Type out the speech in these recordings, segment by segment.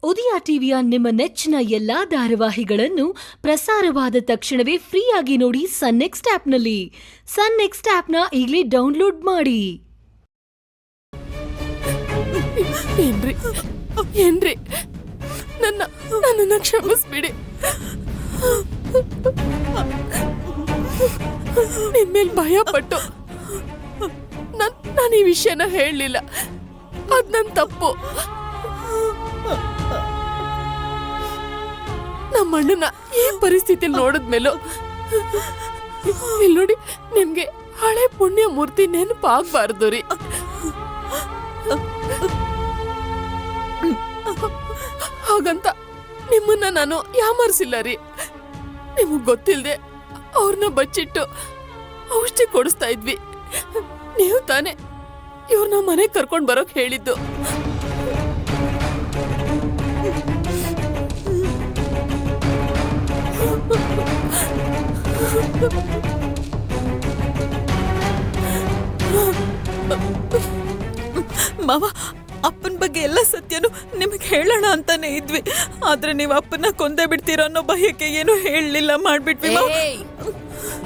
ಉದಯ ಟಿವಿಯ ನಿಮ್ಮ ನೆಚ್ಚಿನ ಎಲ್ಲಾ ಧಾರಾವಾಹಿಗಳನ್ನು ಪ್ರಸಾರವಾದ ತಕ್ಷಣವೇ ಫ್ರೀಯಾಗಿ ನೋಡಿ ಸನ್ ನೆಕ್ಸ್ಟ್ ಆಪ್ನಲ್ಲಿ. ಸನ್ ನೆಕ್ಸ್ಟ್ ಆಪ್ನ ಈಗಲೇ ಡೌನ್ಲೋಡ್ ಮಾಡಿ. ಏನ್ರಿ ನನ್ನನ್ನು ಕ್ಷಮಿಸ್ಬಿಡಿ. ನಿಮ್ಮೇಲೆ ಭಯ ಪಟ್ಟು ನಾನು ಈ ವಿಷಯನ ಹೇಳಲಿಲ್ಲ. ಅದ್ ನನ್ ತಪ್ಪು. ನಮ್ಮ ಅಣ್ಣನ ಈ ಪರಿಸ್ಥಿತಿ ನೋಡಿದ್ಮೇಲೂ ಇಲ್ಲಿ ನೋಡಿ, ನಿಮ್ಗೆ ಹಳೆ ಪುಣ್ಯ ಮೂರ್ತಿ ನೆನಪಾಗಬಾರ್ದು ರೀ. ಹಾಗಂತ ನಿಮ್ಮನ್ನ ನಾನು ಯಾಮಾರಿಸಿಲ್ಲ ರೀ. ನಿಮಗ್ ಗೊತ್ತಿಲ್ಲದೆ ಅವ್ರನ್ನ ಬಚ್ಚಿಟ್ಟು ಔಷಧಿ ಕೊಡಿಸ್ತಾ ಇದ್ವಿ. ನೀವು ತಾನೇ ಇವ್ರನ್ನ ಮನೆಗೆ ಕರ್ಕೊಂಡು ಬರೋಕ್ ಹೇಳಿದ್ದು. ಮಾವ, ಅಪ್ಪನ ಬಗ್ಗೆ ಎಲ್ಲ ಸತ್ಯನು ನಿಮಗೆ ಹೇಳೋಣ ಅಂತಾನೆ ಇದ್ವಿ. ಆದ್ರೆ ನೀವು ಅಪ್ಪನ ಕೊಂದೇ ಬಿಡ್ತೀರೋ ಅನ್ನೋ ಭಯಕ್ಕೆ ಏನು ಹೇಳಲಿಲ್ಲ, ಮಾಡ್ಬಿಟ್ವಿ.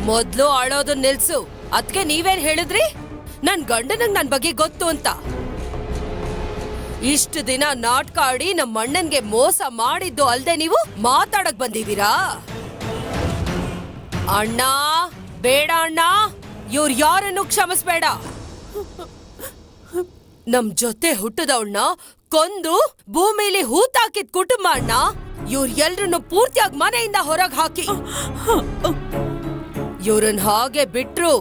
ಮೊದ್ಲು ಆಳೋದು ನಿಲ್ಸು. ಅದಕ್ಕೆ ನೀವೇನ್ ಹೇಳಿದ್ರಿ? ನನ್ ಗಂಡನಂಗ್ ನನ್ ಬಗ್ಗೆ ಗೊತ್ತು ಅಂತ. ಇಷ್ಟು ದಿನ ನಾಟಕ ಆಡಿ ನಮ್ಮ ಅಣ್ಣನ್ಗೆ ಮೋಸ ಮಾಡಿದ್ದು ಅಲ್ದೆ ನೀವು ಮಾತಾಡಕ್ ಬಂದಿದ್ದೀರಾ? ಅಣ್ಣ ಬೇಡ ಅಣ್ಣ, ಇವ್ರು ಯಾರನ್ನು ಕ್ಷಮಿಸ್ಬೇಡ. ನಮ್ ಜೊತೆ ಹುಟ್ಟದವಣ್ಣ ಕೊಂದು ಭೂಮಿಲಿ ಹೂತಾಕಿದ್ ಕುಟುಂಬ ಅಣ್ಣ. ಇವ್ರ ಎಲ್ರನ್ನು ಪೂರ್ತಿಯಾಗಿ ಮನೆಯಿಂದ ಹೊರಗೆ ಹಾಕಿ ಇವ್ರನ್ನ ಹಾಗೆ ಬಿಟ್ರು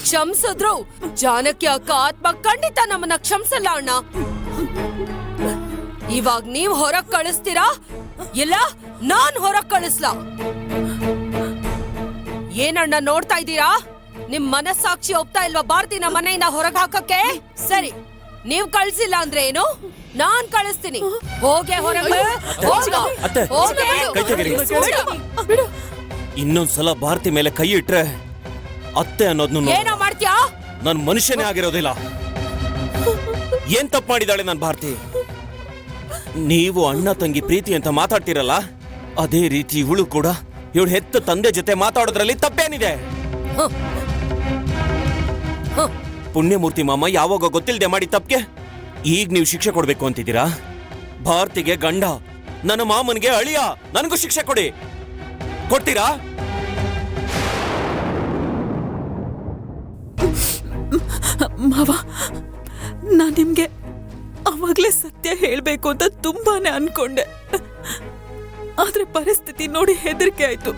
ಕ್ಷಮಿಸಿದ್ರು ಜಾನಕಿ ಅಕ್ಕ ಆತ್ಮ ಖಂಡಿತ ನಮ್ಮನ್ನ ಕ್ಷಮಿಸಲ್ಲ ಅಣ್ಣ. ಇವಾಗ ನೀವ್ ಹೊರಗ್ ಕಳಿಸ್ತೀರಾ ಇಲ್ಲ ನಾನ್ ಹೊರಗ್ ಕಳಿಸ್ಲಾ? ಏನಣ್ಣ ನೋಡ್ತಾ ಇದ್ದೀರಾ? ನಿಮ್ ಮನಸ್ಸಾಕ್ಷಿ ಒಪ್ತಾ ಇಲ್ವಾ ಭಾರತಿನ ಮನೆಯಿಂದ ಹೊರಗ್ ಹಾಕಕ್ಕೆ? ಸರಿ, ನೀವ್ ಕಳ್ಸಿಲ್ಲ ಅಂದ್ರೆ ಏನು? ನಾನ್ ಕಳಿಸ್ತೀನಿ. ಹೋಗೆ ಹೊರಗೆ. ಇನ್ನೊಂದ್ಸಲ ಭಾರತಿ ಮೇಲೆ ಕೈ ಇಟ್ರೆ ಅತ್ತೆ ಅನ್ನೋದ್ನು ಏನೋ ಮಾಡ್ತೀಯಾ? ನನ್ ಮನುಷ್ಯನೇ ಆಗಿರೋದಿಲ್ಲ. ಏನ್ ತಪ್ಪು ಮಾಡಿದಾಳೆ ನನ್ ಭಾರತಿ? ನೀವು ಅಣ್ಣ ತಂಗಿ ಪ್ರೀತಿ ಅಂತ ಮಾತಾಡ್ತಿರಲ್ಲ, ಅದೇ ರೀತಿ ಇವಳು ಕೂಡ ಇವಳು ಹೆತ್ತ ತಂದೆ ಜೊತೆ ಮಾತಾಡೋದ್ರಲ್ಲಿ ತಪ್ಪೇನಿದೆ? ಪುಣ್ಯಮೂರ್ತಿ ಮಾಮ ಯಾವಾಗ ಗೊತ್ತಿಲ್ಲದೆ ಮಾಡಿ ತಪ್ಪಿಗೆ ಈಗ ನೀವು ಶಿಕ್ಷೆ ಕೊಡ್ಬೇಕು ಅಂತಿದ್ದೀರಾ? ಭಾರತಿಗೆ ಗಂಡ, ನನ್ನ ಮಾಮನ್ಗೆ ಅಳಿಯ, ನನಗೂ ಶಿಕ್ಷೆ ಕೊಡಿ. ಕೊಡ್ತೀರಾ? ಮಾವ, ನಾನ್ ನಿಮ್ಗೆ ಅವಾಗ್ಲೇ ಸತ್ಯ ಹೇಳ್ಬೇಕು ಅಂತ ತುಂಬಾನೇ ಅನ್ಕೊಂಡೆ. ಆದ್ರೆ ಪರಿಸ್ಥಿತಿ ನೋಡಿ ಹೆದರಿಕೆ ಆಯ್ತು.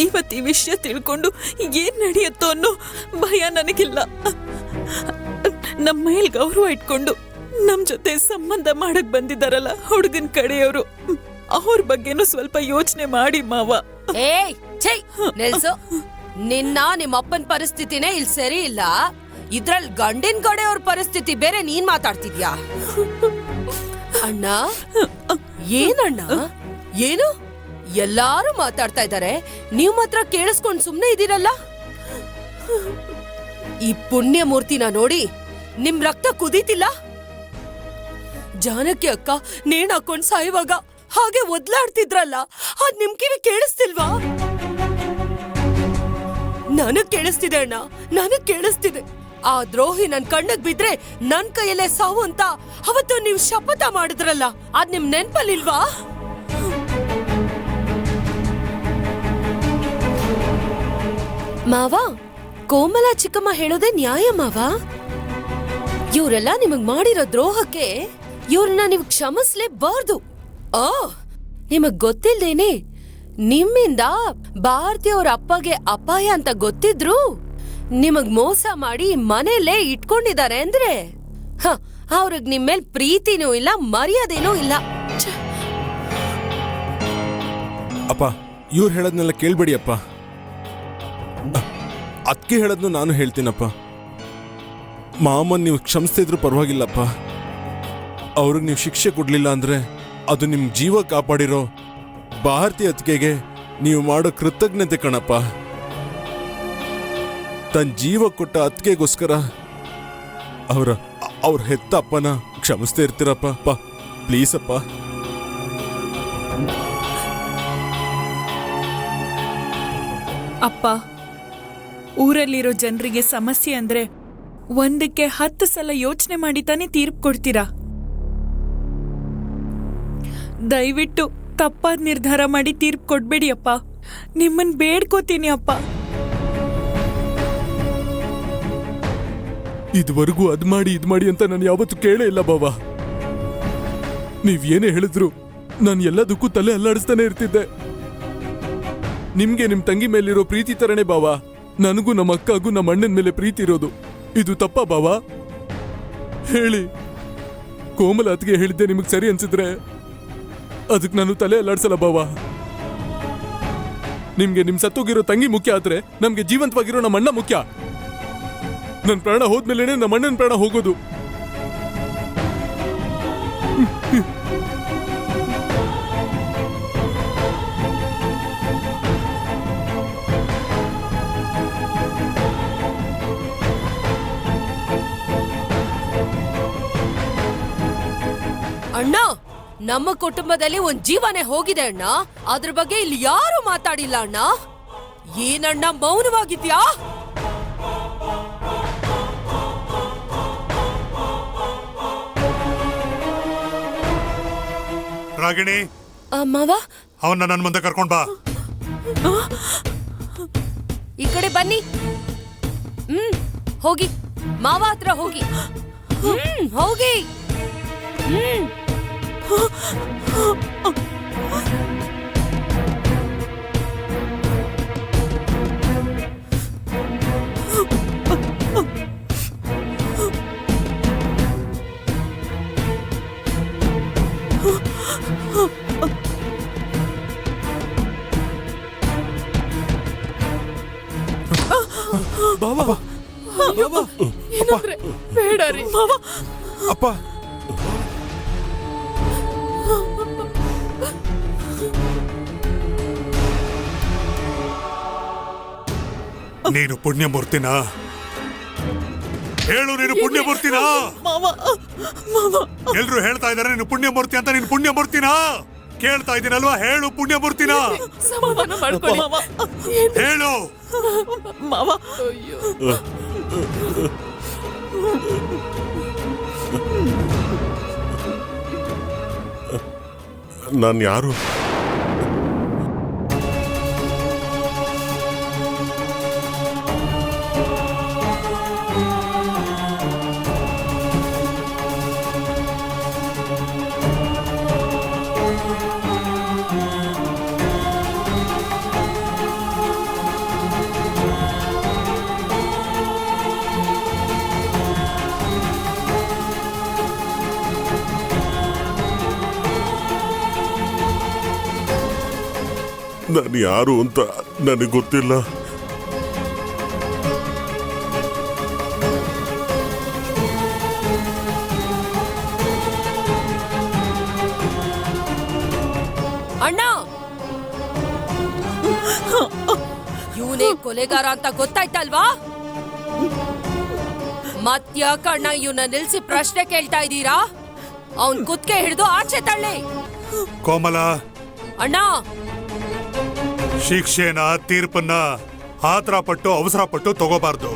ಇವತ್ತು ಈ ವಿಷಯ ತಿಳ್ಕೊಂಡು ಏನ್ ನಡೆಯುತ್ತೋ ಅನ್ನೋ ಭಯ ನನಗಿಲ್ಲ. ನಮ್ಮ ಮೇಲ್ ಗೌರವ ಇಟ್ಕೊಂಡು ನಮ್ ಜೊತೆ ಸಂಬಂಧ ಮಾಡಕ್ ಬಂದಿದ್ದಾರಲ್ಲ ಹುಡುಗನ್ ಕಡೆಯವರು, ಅವ್ರ ಬಗ್ಗೆನೂ ಸ್ವಲ್ಪ ಯೋಚನೆ ಮಾಡಿ ಮಾವ. ಏಯ್ ಛೈ, ನಿಲ್ಸು. ನಿನ್ನ ನಿಮ್ಮ ಅಪ್ಪನ ಪರಿಸ್ಥಿತಿನೇ ಇಲ್ಲಿ ಸರಿ ಇಲ್ಲ. ಇದ್ರಲ್ಲಿ ಗಂಡಿನ ಕಡೆಯವ್ರ ಪರಿಸ್ಥಿತಿ ಬೇರೆ. ನೀನ್ ಮಾತಾಡ್ತಿದ್ಯಾ? ಅಣ್ಣ ಏನಣ್ಣ ಏನು? ಎಲ್ಲಾರು ಮಾತಾಡ್ತಾ ಇದ್ದಾರೆ, ನೀವ್ ಮಾತ್ರ ಕೇಳಿಸ್ಕೊಂಡ್ ಸುಮ್ನೆ ಇದೀರಲ್ಲ. ಈ ಪುಣ್ಯ ಮೂರ್ತಿನ ನೋಡಿ ನಿಮ್ ರಕ್ತ ಕುದೀತಿಲ್ಲ? ಜಾನಕಿ ಅಕ್ಕ ನೇಣ್ ಹಾಕೊಂಡ್ ಸಾಯುವಾಗ ಹಾಗೆ ಒದ್ಲಾಡ್ತಿದ್ರಲ್ಲ, ಅದ್ ನಿಮ್ ಕಿವಿ ಕೇಳಿಸ್ತಿಲ್ವಾ? ನನಗ್ ಕೇಳಿಸ್ತಿದೆ ಅಣ್ಣ, ನನಗ್ ಕೇಳಿಸ್ತಿದೆ. ಆ ದ್ರೋಹಿ ನನ್ ಕಣ್ಣಗ್ ಬಿದ್ರೆ ನನ್ ಕೈಯಲ್ಲೇ ಸಾವು ಅಂತ ಅವತ್ತು ನೀವ್ ಶಪಥ ಮಾಡಿದ್ರಲ್ಲ, ಅದ್ ನಿಮ್ ನೆನ್ಪಲ್ಲಿಲ್ವಾ? ಮಾವ, ಕೋಮಲ ಚಿಕ್ಕಮ್ಮ ಹೇಳೋದೇ ನ್ಯಾಯ ಮಾವ. ಇವರೆಲ್ಲ ನಿಮಗ್ ಮಾಡಿರೋ ದ್ರೋಹಕ್ಕೆ ಇವ್ರನ್ನ ನೀವು ಕ್ಷಮಿಸ್ಲೇಬಾರ್ದು. ನಿಮಗ್ ಗೊತ್ತಿಲ್ದೇನೆ ನಿಮ್ಮಿಂದ ಭಾರತಿಯವ್ರ ಅಪ್ಪಗೆ ಅಪಾಯ ಅಂತ ಗೊತ್ತಿದ್ರು ನಿಮಗ್ ಮೋಸ ಮಾಡಿ ಮನೇಲೇ ಇಟ್ಕೊಂಡಿದ್ದಾರೆ ಅಂದ್ರೆ ಅವ್ರಿಗೆ ನಿಮ್ಮೇಲ್ ಪ್ರೀತಿನೂ ಇಲ್ಲ, ಮರ್ಯಾದೆನೂ ಇಲ್ಲ. ಅಪ್ಪ, ಇವ್ರು ಹೇಳದ್ನೆಲ್ಲ ಕೇಳ್ಬೇಡಿ ಅಪ್ಪ. ಅದಕ್ಕೆ ಹೇಳದ್ನು ನಾನು ಹೇಳ್ತೀನಪ್ಪ. ಮಾಮನ್ ನೀವು ಕ್ಷಮಿಸ್ತಿದ್ರು ಪರವಾಗಿಲ್ಲಪ್ಪ. ಅವ್ರಿಗೆ ನೀವು ಶಿಕ್ಷೆ ಕೊಡ್ಲಿಲ್ಲ ಅಂದ್ರೆ ಅದು ನಿಮ್ ಜೀವ ಕಾಪಾಡಿರೋ ಭಾರತಿ ಅತ್ತಿಗೆಗೆ ನೀವು ಮಾಡೋ ಕೃತಜ್ಞತೆ ಕಣಪ್ಪ. ತನ್ನ ಜೀವ ಕೊಟ್ಟ ಅತ್ತಿಗೆಗೋಸ್ಕರ ಅವ್ರ ಹೆತ್ತ ಅಪ್ಪನ ಕ್ಷಮಿಸ್ತಾ ಇರ್ತೀರಪ್ಪ. ಪ್ಲೀಸ್ ಅಪ್ಪ. ಅಪ್ಪ, ಊರಲ್ಲಿರೋ ಜನರಿಗೆ ಸಮಸ್ಯೆ ಅಂದ್ರೆ ಒಂದಕ್ಕೆ 10 ಸಲ ಯೋಚನೆ ಮಾಡಿ ತಾನೇ ತೀರ್ಪು ಕೊಡ್ತೀರಾ. ದಯವಿಟ್ಟು ತಪ್ಪಾದ ನಿರ್ಧಾರ ಮಾಡಿ ತೀರ್ಪು ಕೊಡ್ಬೇಡಿ ಅಪ್ಪ. ನಿಮ್ಮನ್ ಬೇಡ್ಕೋತೀನಿ ಅಪ್ಪ. ಇದುವರೆಗೂ ಅದ್ ಮಾಡಿ ಅಂತ ನಾನು ಯಾವತ್ತೂ ಕೇಳೇ ಇಲ್ಲ ಬಾವಾ. ನೀವ್ ಏನೇ ಹೇಳಿದ್ರು ನಾನು ಎಲ್ಲದಕ್ಕೂ ತಲೆ ಅಲ್ಲಾಡಿಸ್ತಾನೆ ಇರ್ತಿದ್ದೆ. ನಿಮ್ಗೆ ನಿಮ್ ತಂಗಿ ಮೇಲಿರೋ ಪ್ರೀತಿ ತರನೇ ಬಾವಾ ನನಗೂ ನಮ್ಮ ಅಕ್ಕಗೂ ನಮ್ಮ ಅಣ್ಣನ ಮೇಲೆ ಪ್ರೀತಿ ಇರೋದು. ಇದು ತಪ್ಪಾ ಬಾವಾ? ಹೇಳಿ. ಕೋಮಲ ಅತ್ಗೆ ಹೇಳಿದ್ದೆ ನಿಮಗ್ ಸರಿ ಅನ್ಸಿದ್ರೆ ಅದಕ್ಕೆ ನಾನು ತಲೆ ಅಲ್ಲಾಡ್ಸಲ್ಲ ಬಾವಾ. ನಿಮ್ಗೆ ನಿಮ್ ಸತ್ತೋಗಿರೋ ತಂಗಿ ಮುಖ್ಯ ಆದ್ರೆ ನಮ್ಗೆ ಜೀವಂತವಾಗಿರೋ ನಮ್ಮ ಅಣ್ಣ ಮುಖ್ಯ. ನನ್ ಪ್ರಾಣ ಹೋದ್ಮೇಲೆ ನಮ್ಮ ಅಣ್ಣನ ಪ್ರಾಣ ಹೋಗೋದು. ಅಣ್ಣ, ನಮ್ಮ ಕುಟುಂಬದಲ್ಲಿ ಒಂದ್ ಜೀವನೇ ಹೋಗಿದೆ ಅಣ್ಣ. ಅದ್ರ ಬಗ್ಗೆ ಇಲ್ಲಿ ಯಾರು ಮಾತಾಡಿಲ್ಲ ಅಣ್ಣ. ಏನಣ್ಣ ಮೌನವಾಗಿದ್ಯಾ? ರಾಗಿಣಿ, ಮಾವ, ಅವನ್ನ ನನ್ನ ಮುಂದೆ ಕರ್ಕೊಂಡ್ ಬಾ. ಈ ಕಡೆ ಬನ್ನಿ. ಹೋಗಿ ಮಾವ ಹತ್ರ ಹೋಗಿ. ಹೋಗಿ. ಬಾವಾ ಬಾವಾ ಏನಂದ್ರೆ ಬೇಡ ರೀ ಮಾವ. ಅಪ್ಪ. ನೀನು ಪುಣ್ಯಮೂರ್ತಿನಾ? ಹೇಳು, ನೀನು ಪುಣ್ಯಮೂರ್ತಿನಾ? ಎಲ್ರು ಹೇಳ್ತಾ ಇದಾರೆ ನೀನು ಪುಣ್ಯಮೂರ್ತಿ ಅಂತ. ನೀನು ಪುಣ್ಯಮೂರ್ತಿನಾ? ಕೇಳ್ತಾ ಇದ್ದೀನಲ್ವಾ, ಹೇಳು ಪುಣ್ಯಮೂರ್ತಿನಾ? ಸಮಾಧಾನ ಮಾಡ್ಕೊಳ್ಳಿ ಮಾವ. ಹೇಳು. ಮಾವ, ಅಯ್ಯೋ, ನಾನು ಯಾರು? ನಾನು ಯಾರು ಅಂತ ನನಗೆ ಗೊತ್ತಿಲ್ಲ. ಅಣ್ಣ, ಇವನೇ ಕೊಲೆಗಾರ ಅಂತ ಗೊತ್ತಾಯ್ತಲ್ವಾ? ಮತ್ಯಾಕಣ್ಣ ಇವನ್ನ ನಿಲ್ಸಿ ಪ್ರಶ್ನೆ ಕೇಳ್ತಾ ಇದ್ದೀರಾ? ಅವನ್ ಕುತ್ಕೆ ಹಿಡಿದು ಆಚೆ ತಳ್ಳಿ. ಕೋಮಲ, ಅಣ್ಣ, ಶಿಕ್ಷೆನ ತೀರ್ಪನ್ನ ಆತರ ಪಟ್ಟು ಅವಸರ ಪಟ್ಟು ತಗೋಬಾರ್ದು.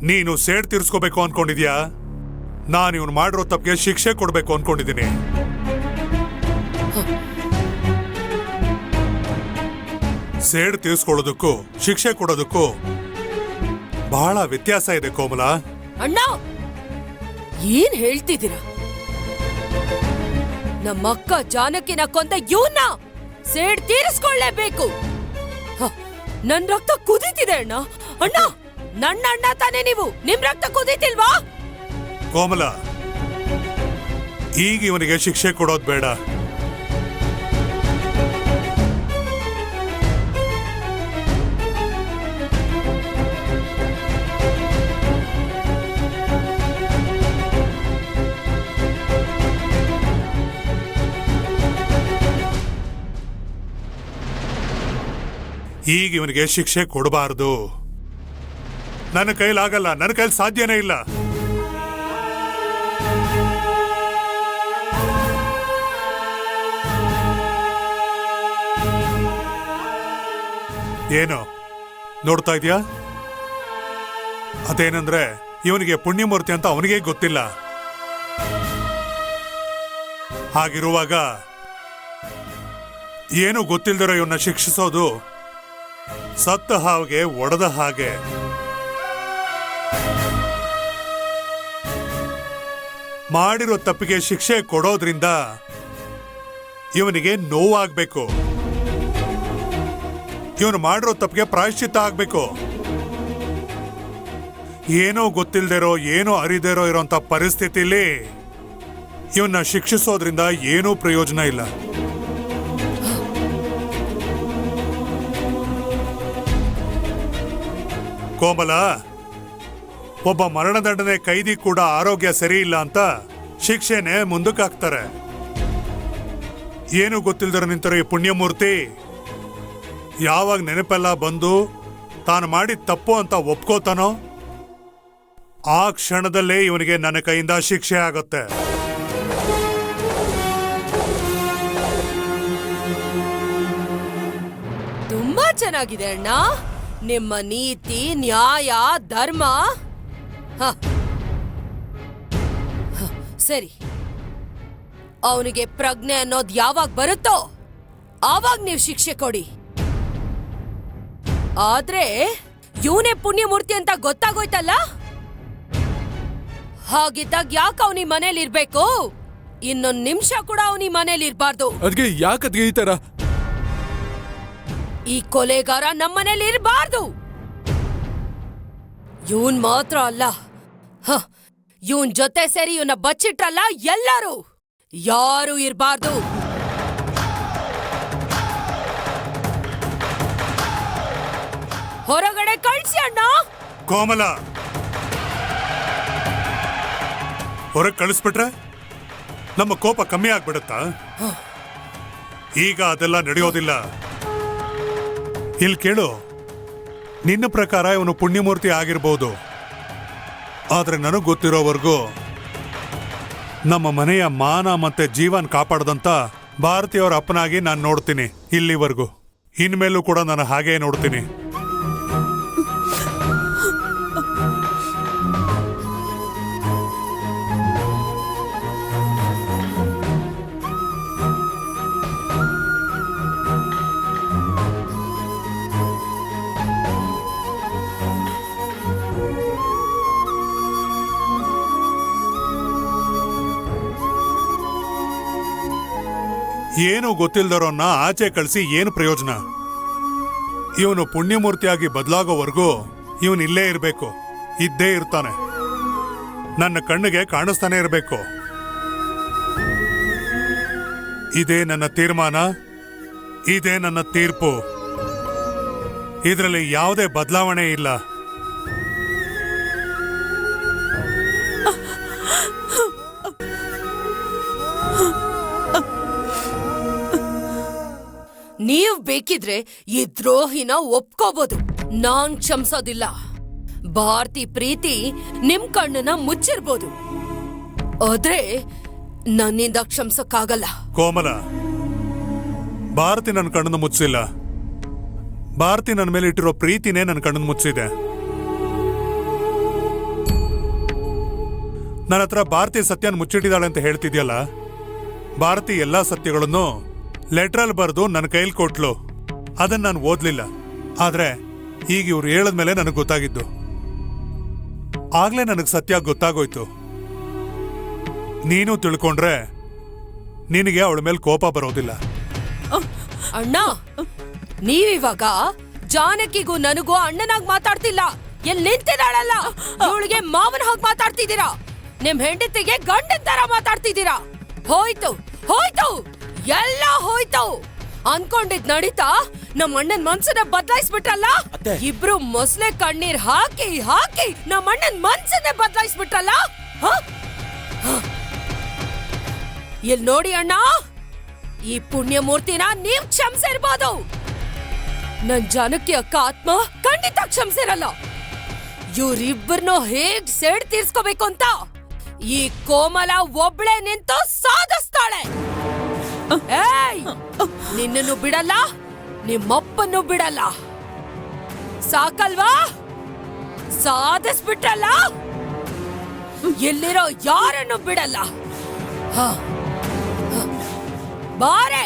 ನೀನು ಸೇಡ್ ತೀರ್ಸ್ಕೋಬೇಕು ಅನ್ಕೊಂಡಿದ್ಯಾ? ನಾನು ಇವನು ಮಾಡಿರೋ ತಪ್ಪಿಗೆ ಶಿಕ್ಷೆ ಕೊಡ್ಬೇಕು ಅನ್ಕೊಂಡಿದ್ದೀನಿ. ಸೇಡ್ ತೀರ್ಸ್ಕೊಳ್ಳೋದಕ್ಕೂ ಶಿಕ್ಷೆ ಕೊಡೋದಕ್ಕೂ ಬಹಳ ವ್ಯತ್ಯಾಸ ಇದೆ ಕೋಮಲ. ಅಣ್ಣ, ಏನ್ ಹೇಳ್ತಿದ್ದೀರಾ? ನಮ್ಮಕ್ಕ ಜಾನಕಿನ ಕೊಂದ ಇವನ್ನ ಸೇಡ್ ತೀರಿಸ್ಕೊಳ್ಳೇಬೇಕು. ನನ್ ರಕ್ತ ಕುದೀತಿದೆ ಅಣ್ಣ. ಅಣ್ಣ, ನನ್ನ ಅಣ್ಣ ತಾನೇ ನೀವು. ನಿಮ್ ರಕ್ತ ಕುದೀತಿಲ್ವಾ? ಕೋಮಲ, ಈಗ ಇವನಿಗೆ ಶಿಕ್ಷೆ ಕೊಡೋದು ಬೇಡ. ಈಗ ಇವನಿಗೆ ಶಿಕ್ಷೆ ಕೊಡಬಾರ್ದು. ನನ್ನ ಕೈಲಾಗಲ್ಲ, ನನ್ನ ಕೈಲಿ ಸಾಧ್ಯನೇ ಇಲ್ಲ. ಏನು ನೋಡ್ತಾ ಇದೀಯಾ? ಅದೇನಂದ್ರೆ ಇವನಿಗೆ ಪುಣ್ಯಮೂರ್ತಿ ಅಂತ ಅವನಿಗೆ ಗೊತ್ತಿಲ್ಲ. ಹಾಗಿರುವಾಗ ಏನು ಗೊತ್ತಿಲ್ದಿರೋ ಇವನ್ನ ಶಿಕ್ಷಿಸೋದು ಸತ್ತ ಹಾವಿಗೆ ಒಡೆದ ಹಾಗೆ. ಮಾಡಿರೋ ತಪ್ಪಿಗೆ ಶಿಕ್ಷೆ ಕೊಡೋದ್ರಿಂದ ಇವನಿಗೆ ನೋವಾಗ್ಬೇಕು. ಇವನು ಮಾಡಿರೋ ತಪ್ಪಿಗೆ ಪ್ರಾಯಶ್ಚಿತ್ತ ಆಗ್ಬೇಕು. ಏನೋ ಗೊತ್ತಿಲ್ದಿರೋ ಏನೋ ಅರಿದಿರೋ ಇರೋಂಥ ಪರಿಸ್ಥಿತಿಲಿ ಇವನ್ನ ಶಿಕ್ಷಿಸೋದ್ರಿಂದ ಏನೂ ಪ್ರಯೋಜನ ಇಲ್ಲ. ಕೋಮಲ, ಒಬ್ಬ ಮರಣದಂಡನೆ ಕೈದಿ ಕೂಡ ಆರೋಗ್ಯ ಸರಿ ಇಲ್ಲ ಅಂತ ಶಿಕ್ಷೆನೆ ಮುಂದಕ್ಕೆ ಹಾಕ್ತಾರೆ. ಏನು ಗೊತ್ತಿಲ್ದಿರೋ ನಿಂತಿರೋ ಈ ಪುಣ್ಯಮೂರ್ತಿ ಯಾವಾಗ ನೆನಪೆಲ್ಲ ಬಂದು ತಾನು ಮಾಡಿದ ತಪ್ಪು ಅಂತ ಒಪ್ಕೋತಾನೋ ಆ ಕ್ಷಣದಲ್ಲೇ ಇವನಿಗೆ ನನ್ನ ಕೈಯಿಂದ ಶಿಕ್ಷೆ ಆಗುತ್ತೆ. ತುಂಬಾ ಚೆನ್ನಾಗಿದೆ ಅಣ್ಣ. ನಿಮ್ಮ ನೀತಿ, ನ್ಯಾಯ, ಧರ್ಮ. ಹ. ಹ, ಸರಿ, ಅವನಿಗೆ ಪ್ರಜ್ಞೆ ಅನ್ನೋದು ಯಾವಾಗ ಬರುತ್ತೋ ಆವಾಗ ನೀವು ಶಿಕ್ಷೆ ಕೊಡಿ. ಆದ್ರೆ ಇವನೇ ಪುಣ್ಯಮೂರ್ತಿ ಅಂತ ಗೊತ್ತಾಗೋಯ್ತಲ್ಲ, ಹಾಗಿದ್ದಾಗ ಯಾಕೆ ಅವನಿ ಮನೇಲಿ ಇರ್ಬೇಕು? ಇನ್ನೊಂದ್ ನಿಮಿಷ ಕೂಡ ಅವನಿ ಮನೇಲಿ ಇರ್ಬಾರ್ದು. ಅದ್ಗೆ ಯಾಕದ್ಗೆ ಈ ತರ? ಈ ಕೊಲೆಗಾರ ನಮ್ಮನೇಲಿ ಇರಬಾರ್ದು. ಇವನ್ ಮಾತ್ರ ಅಲ್ಲ, ಇವನ್ ಜೊತೆ ಸೇರಿ ಇವನ್ನ ಬಚ್ಚಿಟ್ರಲ್ಲ ಎಲ್ಲರೂ, ಯಾರು ಇರಬಾರ್ದು. ಹೊರಗಡೆ ಕಳ್ಸಿ ಅಣ್ಣ. ಕೋಮಲ, ಹೊರಗೆ ಕಳಿಸ್ಬಿಟ್ರೆ ನಮ್ಮ ಕೋಪ ಕಮ್ಮಿ ಆಗ್ಬಿಡುತ್ತಾ? ಈಗ ಅದೆಲ್ಲ ನಡೆಯೋದಿಲ್ಲ. ಇಲ್ಲಿ ಕೇಳು, ನಿನ್ನ ಪ್ರಕಾರ ಇವನು ಪುಣ್ಯಮೂರ್ತಿ ಆಗಿರ್ಬೋದು, ಆದ್ರೆ ನನಗ್ ಗೊತ್ತಿರೋವರೆಗೂ ನಮ್ಮ ಮನೆಯ ಮಾನ ಮತ್ತೆ ಜೀವನ ಕಾಪಾಡದಂತ ಭಾರತೀಯವರ ಅಪ್ಪನಾಗಿ ನಾನು ನೋಡ್ತೀನಿ ಇಲ್ಲಿವರೆಗೂ. ಇನ್ಮೇಲೂ ಕೂಡ ನಾನು ಹಾಗೇ ನೋಡ್ತೀನಿ. ಏನು ಗೊತ್ತಿಲ್ದರೋನ್ನ ಆಚೆ ಕಳಿಸಿ ಏನು ಪ್ರಯೋಜನ? ಇವನು ಪುಣ್ಯಮೂರ್ತಿಯಾಗಿ ಬದಲಾಗೋವರೆಗೂ ಇವನು ಇಲ್ಲೇ ಇರಬೇಕು, ಇದ್ದೇ ಇರ್ತಾನೆ, ನನ್ನ ಕಣ್ಣಿಗೆ ಕಾಣಿಸ್ತಾನೆ ಇರಬೇಕು. ಇದೇ ನನ್ನ ತೀರ್ಮಾನ, ಇದೇ ನನ್ನ ತೀರ್ಪು. ಇದರಲ್ಲಿ ಯಾವುದೇ ಬದಲಾವಣೆ ಇಲ್ಲ. ನೀವ್ ಬೇಕಿದ್ರೆ ಈ ದ್ರೋಹಿನ ಒಪ್ಕೋಬಹುದು, ನಾನ್ ಕ್ಷಮಿಸೋದಿಲ್ಲ. ಭಾರತಿ ಪ್ರೀತಿ ನಿಮ್ ಕಣ್ಣನ್ನ ಮುಚ್ಚಿರ್ಬೋದು, ಆದ್ರೆ ನನ್ನಿಂದ ಕ್ಷಮಿಸಕ್ಕಾಗಲ್ಲ. ಕೋಮಲ, ಭಾರತಿ ನನ್ನ ಕಣ್ಣನ್ನು ಮುಚ್ಚಿಲ್ಲ. ಭಾರತಿ ನನ್ನ ಮೇಲೆ ಇಟ್ಟಿರೋ ಪ್ರೀತಿನೇ ನನ್ನ ಕಣ್ಣನ್ನು ಮುಚ್ಚಿದೆ. ನನ್ನ ಹತ್ರ ಭಾರತಿ ಸತ್ಯನ ಮುಚ್ಚಿಟ್ಟಿದ್ದಾಳೆ ಅಂತ ಹೇಳ್ತಿದ್ಯಲ್ಲ, ಭಾರತಿ ಎಲ್ಲಾ ಸತ್ಯಗಳನ್ನು ಲೆಟ್ರಲ್ಲಿ ಬರೆದು ನನ್ನ ಕೈಲಿ ಕೊಟ್ಲು. ಅದನ್ನ ನಾನು ಓದ್ಲಿಲ್ಲ. ಆದ್ರೆ ಈಗ ಇವ್ರು ಹೇಳದ್ಮೇಲೆ ನನಗೆ ಗೊತ್ತಾಗಿದ್ದು. ಆಗ್ಲೇ ನನಗೆ ಸತ್ಯ ಗೊತ್ತಾಗೋಯ್ತು. ನೀನು ತಿಳ್ಕೊಂಡ್ರೆ ನಿನಗೆ ಅವಳ ಮೇಲೆ ಕೋಪ ಬರೋದಿಲ್ಲ. ಅಣ್ಣ, ನೀವಿವಾಗ ಜಾನಕಿಗೂ ನನಗೂ ಅಣ್ಣನಾಗ್ ಮಾತಾಡ್ತಿಲ್ಲ, ಎಲ್ಲಿ ನಿಂತಿದ್ದಾಳಲ್ಲ ಇವಳಿಗೆ ಮಾವನ ಹಾಗೆ ಮಾತಾಡ್ತಿದ್ದೀರಾ. ನಿಮ್ ಹೆಂಡತಿಗೆ ಗಂಡನ್ ತರ ಮಾತಾಡ್ತಿದ್ದೀರಾ. ಹೋಯ್ತು ಹೋಯ್ತು, ಎಲ್ಲ ಹೋಯ್ತು. ಅನ್ಕೊಂಡಿದ್ ನಡೀತಾ ನಮ್ಮ ಅಣ್ಣನ್ ಮನ್ಸನ್ನ ಬದಲಾಯಿಸ್ಬಿಟ್ರಲ್ಲ. ಇಬ್ರು ಮೊಸಳೆ ಕಣ್ಣೀರ್ ಹಾಕಿ ಹಾಕಿ ನಮ್ಮ ಅಣ್ಣನ್ ಮನ್ಸನ್ನೇ ಬದಲಾಯಿಸ್ಬಿಟ್ರಲ್ಲ. ಇಲ್ ನೋಡಿ ಅಣ್ಣ, ಈ ಪುಣ್ಯಮೂರ್ತಿನ ನೀವ್ ಕ್ಷಮಿಸಿರ್ಬೋದು, ನನ್ ಜಾನಕಿ ಅಕ್ಕ ಆತ್ಮ ಖಂಡಿತ ಕ್ಷಮಿಸಿರಲ್ಲ. ಇವ್ರಿಬ್ಬರನ್ನು ಹೇಗ್ ಸೇಡ್ ತೀರ್ಸ್ಕೋಬೇಕು ಅಂತ ಈ ಕೋಮಲ ಒಬ್ಳೆ ನಿಂತು ಸಾಧಿಸ್ತಾಳೆ. ಏಯ್, ನಿನ್ನನ್ನು ಬಿಡಲ್ಲ, ನಿಮ್ಮಪ್ಪನ್ನು ಬಿಡಲ್ಲ. ಸಾಕಲ್ವಾ? ಸಾಧಿಸ್ಬಿಟ್ರಲ್ಲ, ಎಲ್ಲಿರೋ ಯಾರನ್ನು ಬಿಡಲ್ಲ. ಹ. ಹ. ಬಾರೆ.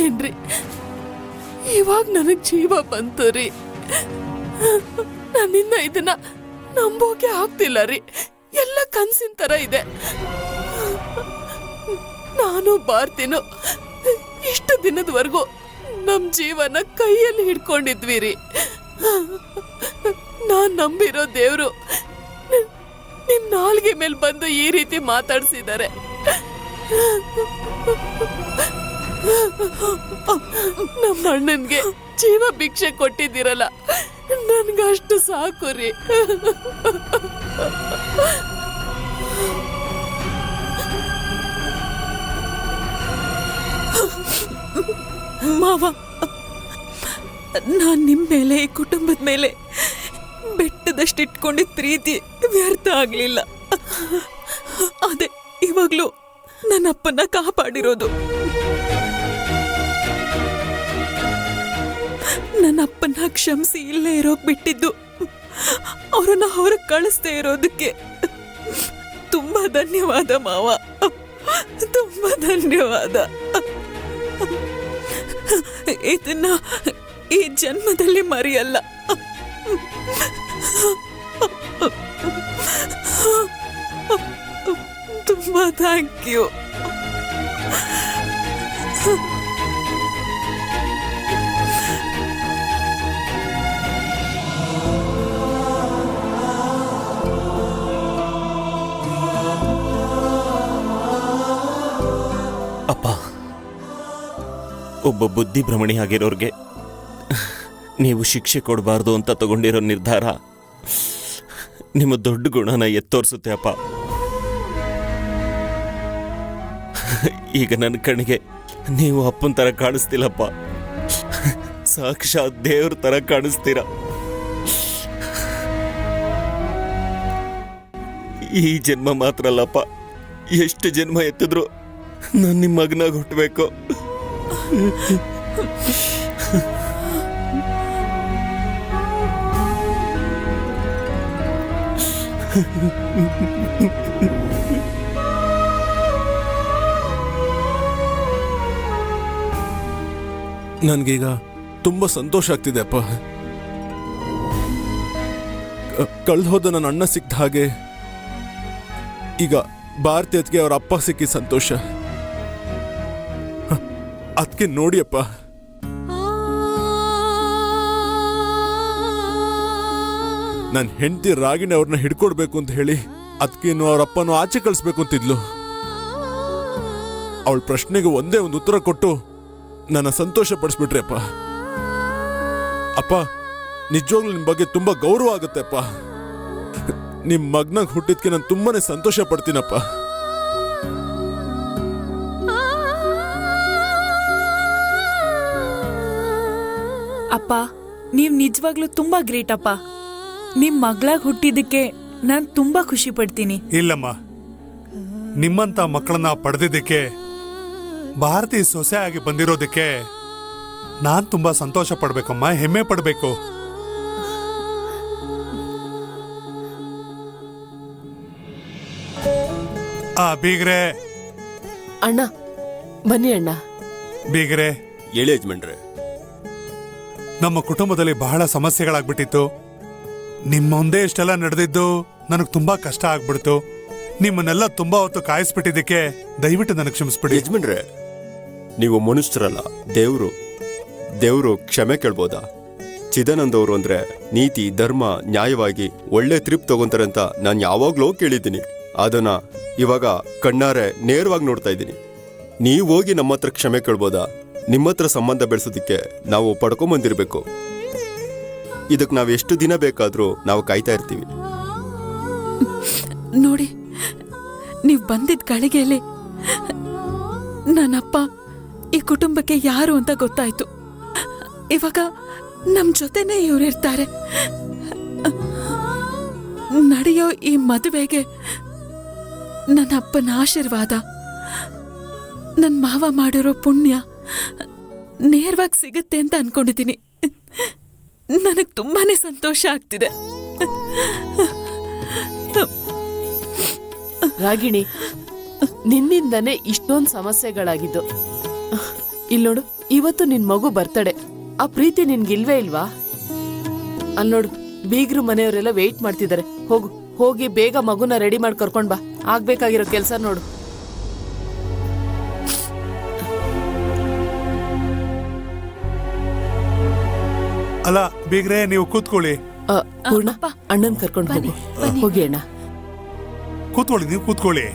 ಏನ್ರಿ ಇವಾಗ ನನಗ್ ಜೀವ ಬಂತು ರೀ. ನನ್ನಿಂದ ಇದನ್ನ ನಂಬೋಕೆ ಆಗ್ತಿಲ್ಲ ರೀ. ಎಲ್ಲ ಕನ್ಸಿನ ತರ ಇದೆ. ನಾನು ಭಾರತಿನೂ ಇಷ್ಟು ದಿನದವರೆಗೂ ನಮ್ ಜೀವನ ಕೈಯಲ್ಲಿ ಹಿಡ್ಕೊಂಡಿದ್ವಿ ರೀ. ನಾನ್ ನಂಬಿರೋ ದೇವ್ರು ನಿಮ್ ನಾಲ್ಗೆ ಮೇಲೆ ಬಂದು ಈ ರೀತಿ ಮಾತಾಡ್ಸಿದ್ದಾರೆ. ನಮ್ಮ ಅಣ್ಣನ್ಗೆ ಜೀವ ಭಿಕ್ಷೆ ಕೊಟ್ಟಿದ್ದೀರಲ್ಲ, ನನ್ಗಷ್ಟು ಸಾಕು ರೀ. ಮಾವ, ನಾನ್ ನಿಮ್ ಮೇಲೆ, ಈ ಕುಟುಂಬದ ಮೇಲೆ ಬೆಟ್ಟದಷ್ಟು ಇಟ್ಕೊಂಡಿದ್ದ ಪ್ರೀತಿ ವ್ಯರ್ಥ ಆಗ್ಲಿಲ್ಲ. ಅದೇ ಇವಾಗ್ಲೂ ನನ್ನ ಅಪ್ಪನ ಕಾಪಾಡಿರೋದು. ನನ್ನ ಅಪ್ಪನ ಕ್ಷಮಿಸಿ ಇಲ್ಲೇ ಇರೋಕ್ ಬಿಟ್ಟಿದ್ದು, ಅವರನ್ನ ಹೊರಗೆ ಕಳಿಸ್ದೇ ಇರೋದಕ್ಕೆ ತುಂಬಾ ಧನ್ಯವಾದ ಮಾವ, ತುಂಬಾ ಧನ್ಯವಾದ. ಇದನ್ನ ಈ ಜನ್ಮದಲ್ಲಿ ಮರೆಯಲ್ಲ. ತುಂಬಾ ಥ್ಯಾಂಕ್ ಯು. ಅಪ್ಪ, ಒಬ್ಬ ಬುದ್ಧಿ ಭ್ರಮಣಿಯಾಗಿರೋರ್ಗೆ ನೀವು ಶಿಕ್ಷೆ ಕೊಡಬಾರ್ದು ಅಂತ ತಗೊಂಡಿರೋ ನಿರ್ಧಾರ ನಿಮ್ಮ ದೊಡ್ಡ ಗುಣನ ಎತ್ತೋರ್ಸುತ್ತೆ ಅಪ್ಪ. ಈಗ ನನ್ನ ಕಣ್ಣಿಗೆ ನೀವು ಅಪ್ಪನ ತರ ಕಾಣಿಸ್ತಿಲ್ಲಪ್ಪ, ಸಾಕ್ಷಾತ್ ದೇವ್ರ ತರ ಕಾಣಿಸ್ತೀರ. ಈ ಜನ್ಮ ಮಾತ್ರ ಅಲ್ಲಪ್ಪ, ಎಷ್ಟು ಜನ್ಮ ಎತ್ತಿದ್ರು ನಾನು ನಿಮ್ಮ ಮಗನಾಗ ಹುಟ್ಟಬೇಕು. ನನ್ಗೀಗ ತುಂಬಾ ಸಂತೋಷ ಆಗ್ತಿದೆ ಅಪ್ಪ. ಕಳ್ದು ಹೋದ ನನ್ನ ಅಣ್ಣ ಸಿಕ್ತ ಹಾಗೆ ಈಗ ಭಾರತೀಯತ್ಗೆ ಅವ್ರ ಅಪ್ಪ ಸಿಕ್ಕಿದ ಸಂತೋಷ. ಅದಕ್ಕೆ ನೋಡಿ ಅಪ್ಪ, ನನ್ನ ಹೆಂಡತಿ ರಾಗಿಣಿ ಅವ್ರನ್ನ ಹಿಡ್ಕೊಡ್ಬೇಕು ಅಂತ ಹೇಳಿ ಅದಕ್ಕೇನು ಅವ್ರ ಅಪ್ಪನೂ ಆಚೆ ಕಳಿಸ್ಬೇಕು ಅಂತಿದ್ಲು. ಅವಳ ಪ್ರಶ್ನೆಗೆ ಒಂದೇ ಒಂದು ಉತ್ತರ ಕೊಟ್ಟು ನನ್ನ ಸಂತೋಷ ಪಡಿಸ್ಬಿಟ್ರಿ ಅಪ್ಪ. ಅಪ್ಪ, ನಿಜವಾಗ್ಲೂ ನಿಮ್ ಬಗ್ಗೆ ತುಂಬಾ ಗೌರವ ಆಗುತ್ತೆ ಅಪ್ಪ. ನಿಮ್ ಮಗ್ನಾಗ ಹುಟ್ಟಿದ್ಕೆ ನಾನು ತುಂಬಾನೇ ಸಂತೋಷ ಪಡ್ತೀನಪ್ಪ. ಅಪ್ಪ, ನೀವ್ ನಿಜವಾಗ್ಲೂ ತುಂಬಾ ಗ್ರೇಟ್ ಅಪ್ಪ. ನಿಮ್ ಮಗ್ಳಾಗ್ ಹುಟ್ಟಿದಕ್ಕೆ ನಾನ್ ತುಂಬಾ ಖುಷಿ ಪಡ್ತೀನಿ. ಇಲ್ಲಮ್ಮ, ನಿಮ್ಮಂತ ಮಕ್ಕಳನ್ನ ಪಡೆದಿದ್ದಕ್ಕೆ, ಭಾರತಿ ಸೊಸೆ ಆಗಿ ಬಂದಿರೋದಕ್ಕೆ ನಾನ್ ತುಂಬಾ ಸಂತೋಷ ಪಡ್ಬೇಕಮ್ಮ, ಹೆಮ್ಮೆ ಪಡ್ಬೇಕು. ಬೀಗ್ರೆ, ಅಣ್ಣ ಬನ್ನಿ. ಅಣ್ಣ ಬೀಗ್ರೆ, ಹೇಳಿ ಯಜಮಾನ್ರೆ. ನಮ್ಮ ಕುಟುಂಬದಲ್ಲಿ ಬಹಳ ಸಮಸ್ಯೆಗಳಾಗ್ಬಿಟ್ಟಿತ್ತು. ನಿಮ್ಮ ಮುಂದೆ ಇಷ್ಟೆಲ್ಲ ನಡೆದಿದ್ದು ನನಗೆ ತುಂಬಾ ಕಷ್ಟ ಆಗ್ಬಿಡ್ತು. ನಿಮ್ಮನ್ನೆಲ್ಲ ತುಂಬಾ ಹೊತ್ತು ಕಾಯಿಸ್ಬಿಟ್ಟಿದ್ದಕ್ಕೆ ದಯವಿಟ್ಟು ನನಗೆ ಕ್ಷಮಿಸ್ಬಿಡಿ. ಯಜಮಾನ್ರೆ, ನೀವು ಮನುಷ್ಯರಲ್ಲ, ದೇವ್ರು ಕ್ಷಮೆ ಕೇಳ್ಬೋದಾ? ಚಿದಾನಂದ ಅವರು ಅಂದ್ರೆ ನೀತಿ, ಧರ್ಮ, ನ್ಯಾಯವಾಗಿ ಒಳ್ಳೆ ಟ್ರಿಪ್ ತಗೊಂತಾರೆ ಅಂತ ನಾನು ಯಾವಾಗ್ಲೂ ಕೇಳಿದ್ದೀನಿ. ಅದನ್ನ ಇವಾಗ ಕಣ್ಣಾರೆ ನೇರವಾಗಿ ನೋಡ್ತಾ ಇದ್ದೀನಿ. ನೀವು ಹೋಗಿ ನಮ್ಮ ಹತ್ರ ಕ್ಷಮೆ ಕೇಳ್ಬೋದಾ? ನಿಮ್ಮ ಹತ್ರ ಸಂಬಂಧ ಬೆಳೆಸೋದಕ್ಕೆ ನಾವು ಪಡ್ಕೊಂಬಂದಿರ್ಬೇಕು. ಇದಕ್ಕೆ ನಾವು ಎಷ್ಟು ದಿನ ಬೇಕಾದ್ರೂ ನಾವು ಕಾಯ್ತಾ ಇರ್ತೀವಿ. ನೋಡಿ, ನೀವ್ ಬಂದಿದ್ದ ಗಳಿಗೆಯಲ್ಲಿ ನನ್ನಪ್ಪ ಈ ಕುಟುಂಬಕ್ಕೆ ಯಾರು ಅಂತ ಗೊತ್ತಾಯ್ತು. ಇವಾಗ ನಮ್ ಜೊತೆನೆ ಇವ್ರಿರ್ತಾರೆ. ನಡೆಯೋ ಈ ಮದುವೆಗೆ ನನ್ನ ಅಪ್ಪನ ಆಶೀರ್ವಾದ, ನನ್ನ ಮಾವ ಮಾಡಿರೋ ಪುಣ್ಯ ನೇರವಾಗಿ ಸಿಗುತ್ತೆ ಅಂತ ಅನ್ಕೊಂಡಿದ್ದೀನಿ. ನನಗೆ ತುಂಬಾನೇ ಸಂತೋಷ ಆಗ್ತಿದೆ. ರಾಗಿಣಿ, ನಿನ್ನಿಂದನೇ ಇಷ್ಟೊಂದು ಸಮಸ್ಯೆಗಳಾಗಿದ್ದು. ಇಲ್ಲಿ ನೋಡು, ಇವತ್ತು ನಿನ್ ಮಗು ಬರ್ತಡೆ. ಆ ಪ್ರೀತಿ ನಿನ್ಗಿಲ್ವೇ ಇಲ್ವಾ? ಅಲ್ಲಿ ನೋಡು, ಬೀಗ್ರು ಮನೆಯವರೆಲ್ಲ ವೆಯ್ಟ್ ಮಾಡ್ತಿದ್ದಾರೆ. ಹೋಗಿ ಬೇಗ ಮಗುನ ರೆಡಿ ಮಾಡಿ ಕರ್ಕೊಂಡ್ ಬಾ. ಆಗ್ಬೇಕಾಗಿರೋ ಕೆಲ್ಸ ನೋಡು. ಅಲ್ಲ ಬೀಗ್ರೆ, ನೀವು ಕೂತ್ಕೊಳ್ಳಿ. ಪೂರ್ಣ, ಅಣ್ಣನ್ ಕರ್ಕೊಂಡು ಹೋಗಿ ಅಣ್ಣ. ಕೂತ್ಕೊಳ್ಳಿ, ನೀವು ಕೂತ್ಕೊಳ್ಳಿ.